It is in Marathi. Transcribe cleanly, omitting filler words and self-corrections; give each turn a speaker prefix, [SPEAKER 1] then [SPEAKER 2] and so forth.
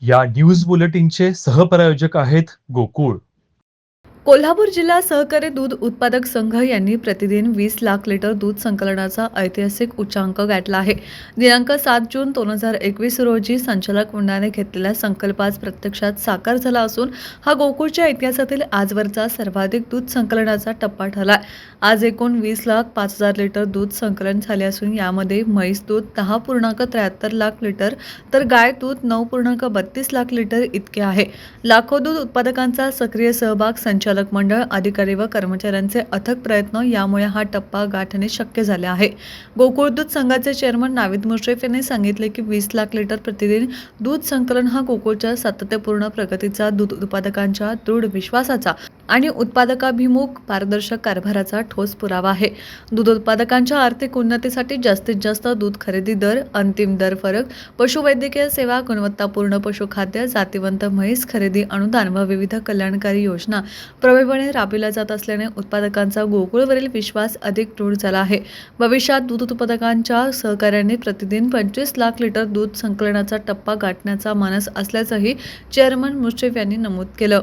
[SPEAKER 1] या न्यूज बुलेटिनचे सहप्रायोजक आहेत गोकुळ.
[SPEAKER 2] कोल्हापूर जिल्हा सहकारी दूध उत्पादक संघ यांनी प्रतिदिन 20 लाख लिटर दूध संकलनाचा ऐतिहासिक उच्चांक गाठला आहे. दिनांक 7 जून 2021 रोजी संचालक मंडळाने घेतलेल्या संकल्पास प्रत्यक्षात साकार झाला असून हा गोकुळच्या इतिहासातील आजवरचा सर्वाधिक दूध संकलनाचा टप्पा ठरला. आज एकूण 20,05,000 लिटर दूध संकलन झाले असून यामध्ये म्हैस दूध 10,73 लाख लिटर तर गाय दूध 9,32 लाख लिटर इतके आहे. लाखो दूध उत्पादकांचा सक्रिय सहभाग, संचालक मंडळ, अधिकारी व कर्मचाऱ्यांचे अथक प्रयत्न यामुळे हा टप्पा गाठणे शक्य झाले आहे. गोकुळ दूध संघाचे चेअरमन नाविद मुश्रीफ यांनी सांगितले की 20 लाख लिटर प्रतिदिन दूध संकलन हा गोकुळच्या सातत्यपूर्ण प्रगतीचा, दूध उत्पादकांच्या दृढ विश्वासाचा आणि उत्पादकाभिमुख पारदर्शक कारभाराचा ठोस पुरावा आहे. दूध उत्पादकांच्या आर्थिक उन्नतीसाठी जास्तीत जास्त दूध खरेदी दर, अंतिम दर फरक, पशुवैद्यकीय सेवा, गुणवत्तापूर्ण पशुखाद्य, जातिवंत म्हैस खरेदी अनुदान व विविध कल्याणकारी योजना प्रभावीपणे राबविल्या जात असल्याने उत्पादकांचा गोकुळवरील विश्वास अधिक दृढ झाला आहे. भविष्यात दूध उत्पादकांच्या सहकार्याने प्रतिदिन 25 लाख लिटर दूध संकलनाचा टप्पा गाठण्याचा मानस असल्याचंही चेअरमन मुश्रीफ यांनी नमूद केलं.